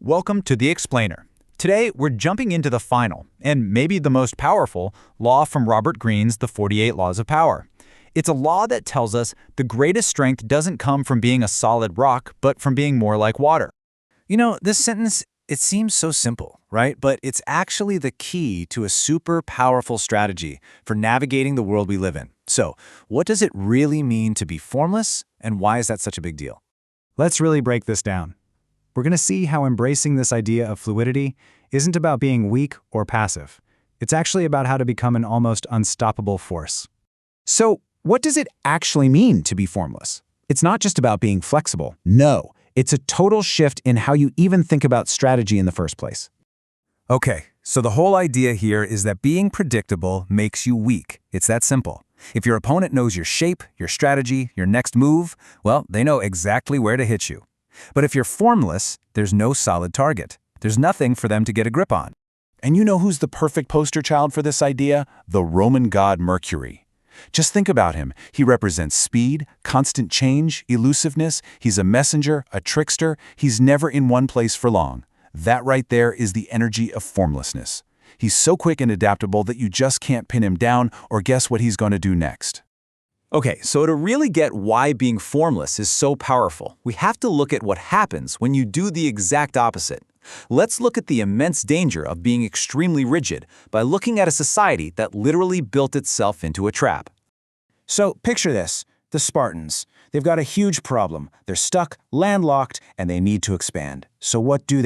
Welcome to The Explainer. Today, we're jumping into the final, and maybe the most powerful, law from Robert Greene's The 48 Laws of Power. It's a law that tells us the greatest strength doesn't come from being a solid rock, but from being more like water. You know, this sentence, it seems so simple, right? But it's actually the key to a super powerful strategy for navigating the world we live in. So, what does it really mean to be formless, and why is that such a big deal? Let's really break this down. We're going to see how embracing this idea of fluidity isn't about being weak or passive. It's actually about how to become an almost unstoppable force. So, what does it actually mean to be formless? It's not just about being flexible. No, it's a total shift in how you even think about strategy in the first place. Okay, so the whole idea here is that being predictable makes you weak. It's that simple. If your opponent knows your shape, your strategy, your next move, well, they know exactly where to hit you. But if you're formless, there's no solid target. There's nothing for them to get a grip on. And you know who's the perfect poster child for this idea? The Roman god Mercury. Just think about him. He represents speed, constant change, elusiveness. He's a messenger, a trickster. He's never in one place for long. That right there is the energy of formlessness. He's so quick and adaptable that you just can't pin him down or guess what he's going to do next. Okay, so to really get why being formless is so powerful, we have to look at what happens when you do the exact opposite. Let's look at the immense danger of being extremely rigid by looking at a society that literally built itself into a trap. So, picture this. The Spartans. They've got a huge problem. They're stuck, landlocked, and they need to expand. So what do?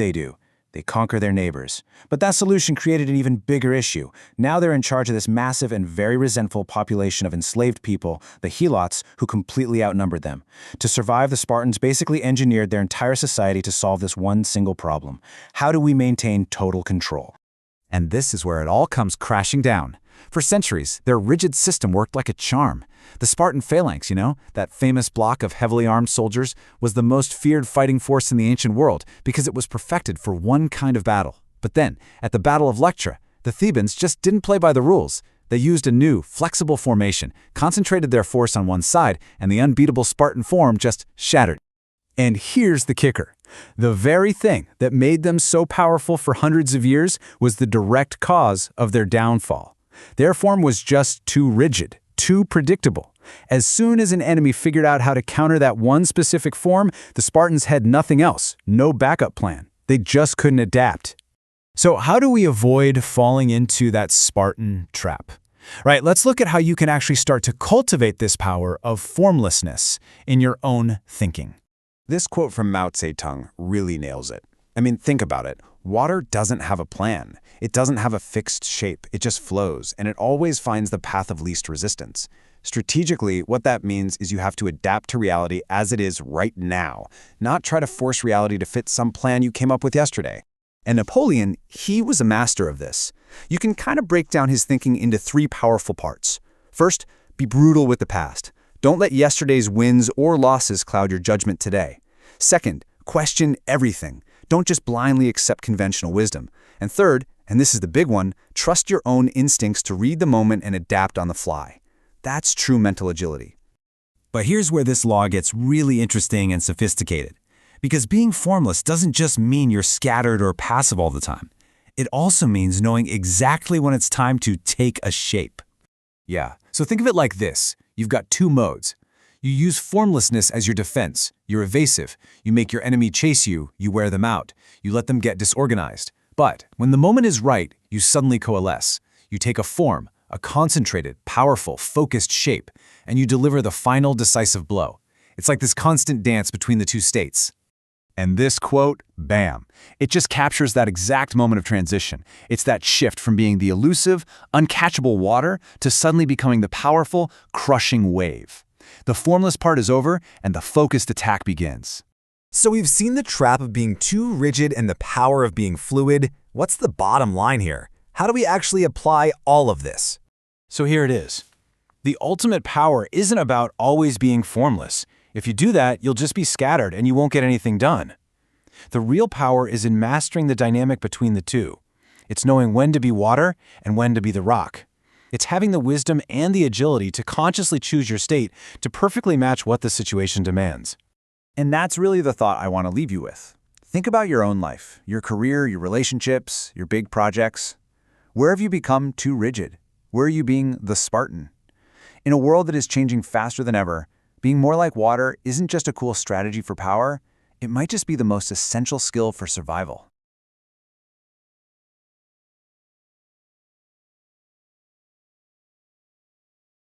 They conquer their neighbors. But that solution created an even bigger issue. Now they're in charge of this massive and very resentful population of enslaved people, the Helots, who completely outnumbered them. To survive, the Spartans basically engineered their entire society to solve this one single problem. How do we maintain total control? And this is where it all comes crashing down. For centuries, their rigid system worked like a charm. The Spartan phalanx, that famous block of heavily armed soldiers, was the most feared fighting force in the ancient world because it was perfected for one kind of battle. But then, at the Battle of Electra, the Thebans just didn't play by the rules. They used a new, flexible formation, concentrated their force on one side, and the unbeatable Spartan form just shattered. And here's the kicker. The very thing that made them so powerful for hundreds of years was the direct cause of their downfall. Their form was just too rigid, too predictable. As soon as an enemy figured out how to counter that one specific form, the Spartans had nothing else, no backup plan. They just couldn't adapt. So how do we avoid falling into that Spartan trap? Right, let's look at how you can actually start to cultivate this power of formlessness in your own thinking. This quote from Mao Zedong really nails it. I mean, think about it. Water doesn't have a plan. It doesn't have a fixed shape. It just flows, and it always finds the path of least resistance. Strategically, what that means is you have to adapt to reality as it is right now, not try to force reality to fit some plan you came up with yesterday. And Napoleon, he was a master of this. You can kind of break down his thinking into three powerful parts. First, be brutal with the past. Don't let yesterday's wins or losses cloud your judgment today. Second, question everything. Don't just blindly accept conventional wisdom. And third, and this is the big one, trust your own instincts to read the moment and adapt on the fly. That's true mental agility. But here's where this law gets really interesting and sophisticated. Because being formless doesn't just mean you're scattered or passive all the time. It also means knowing exactly when it's time to take a shape. Yeah, so think of it like this. You've got two modes. You use formlessness as your defense. You're evasive. You make your enemy chase you. You wear them out. You let them get disorganized. But when the moment is right, you suddenly coalesce. You take a form, a concentrated, powerful, focused shape, and you deliver the final decisive blow. It's like this constant dance between the two states. And this quote, bam, it just captures that exact moment of transition. It's that shift from being the elusive, uncatchable water to suddenly becoming the powerful, crushing wave. The formless part is over, and the focused attack begins. So we've seen the trap of being too rigid and the power of being fluid. What's the bottom line here? How do we actually apply all of this? So here it is. The ultimate power isn't about always being formless. If you do that, you'll just be scattered and you won't get anything done. The real power is in mastering the dynamic between the two. It's knowing when to be water and when to be the rock. It's having the wisdom and the agility to consciously choose your state to perfectly match what the situation demands. And that's really the thought I want to leave you with. Think about your own life, your career, your relationships, your big projects. Where have you become too rigid? Where are you being the Spartan? In a world that is changing faster than ever, being more like water isn't just a cool strategy for power, it might just be the most essential skill for survival.